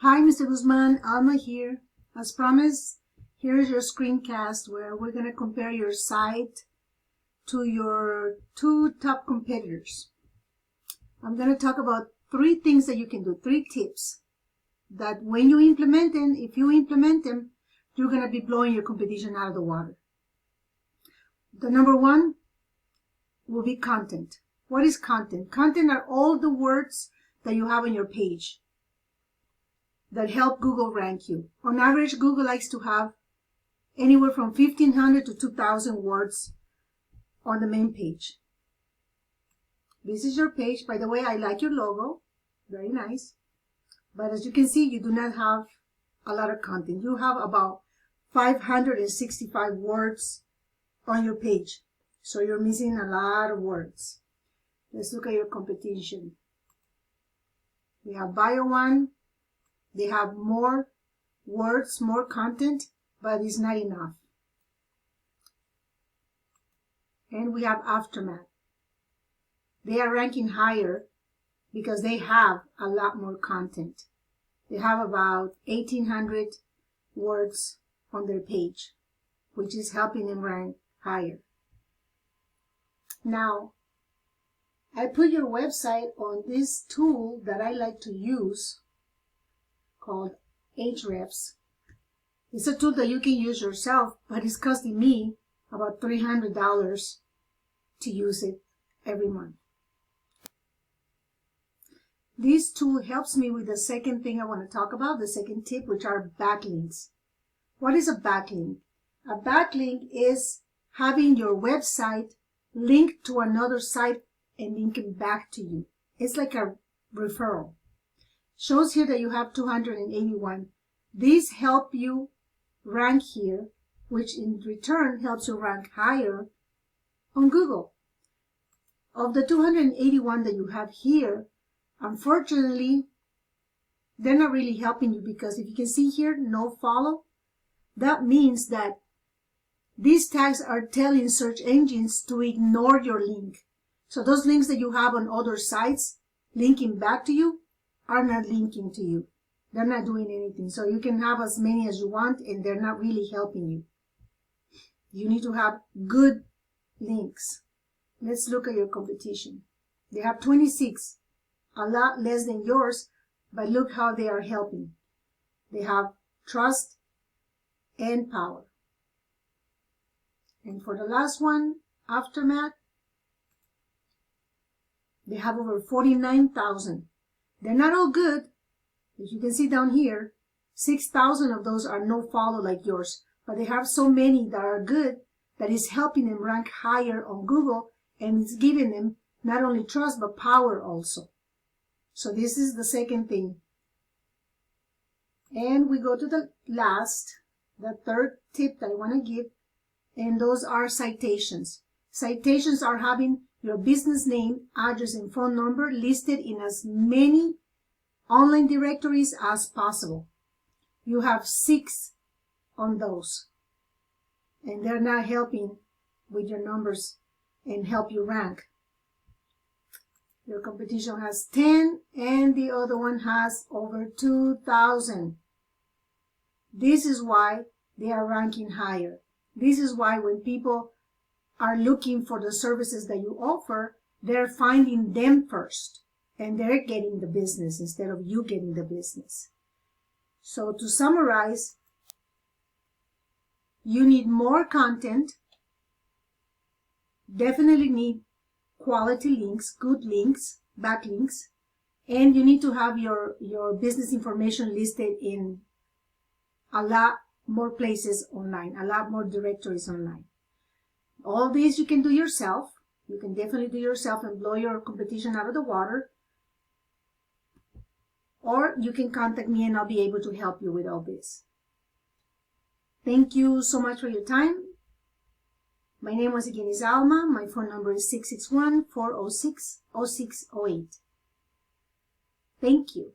Hi, Mr. Guzman, Alma here. As promised, here's your screencast where we're going to compare your site to your two top competitors. I'm going to talk about 3 things that you can do, 3 tips that when you implement them, if you implement them, you're going to be blowing your competition out of the water. The number 1 will be content. What is content? Content are all the words that you have on your page that help Google rank you. On average, Google likes to have anywhere from 1,500 to 2,000 words on the main page. This is your page. By the way, I like your logo. Very nice. But as you can see, you do not have a lot of content. You have about 565 words on your page. So you're missing a lot of words. Let's look at your competition. We have Bio One. They have more words, more content, but it's not enough. And we have Aftermath. They are ranking higher because they have a lot more content. They have about 1,800 words on their page, which is helping them rank higher. Now, I put your website on this tool that I like to use called Ahrefs. It's a tool that you can use yourself, but it's costing me about $300 to use it every month. This tool helps me with the second thing I want to talk about, the second tip, which are backlinks. What is a backlink? A backlink is having your website linked to another site and linking back to you. It's like a referral. Shows here that you have 281. These help you rank here, which in return helps you rank higher on Google. Of the 281 that you have here, unfortunately, they're not really helping you because if you can see here, no follow, that means that these tags are telling search engines to ignore your link. So those links that you have on other sites linking back to you are not linking to you. They're not doing anything. So you can have as many as you want and they're not really helping you. You need to have good links. Let's look at your competition. They have 26, a lot less than yours, but look how they are helping. They have trust and power. And for the last one, Aftermath, they have over 49,000. They're not all good. As you can see down here, 6,000 of those are no follow like yours. But they have so many that are good that is helping them rank higher on Google and it's giving them not only trust but power also. So this is the second thing. And we go to the third tip that I want to give, and those are citations. Citations are having your business name, address, and phone number listed in as many online directories as possible. You have 6 on those, and they're not helping with your numbers and help you rank. Your competition has 10, and the other one has over 2,000. This is why they are ranking higher. This is why when people are looking for the services that you offer, they're finding them first and they're getting the business instead of you getting the business. So to summarize, you need more content, definitely need quality links, good links, backlinks, and you need to have your business information listed in a lot more places online, a lot more directories online. All these you can do yourself. You can definitely do yourself and blow your competition out of the water. Or you can contact me and I'll be able to help you with all this. Thank you so much for your time. My name once again is Alma. My phone number is 661-406-0608. Thank you.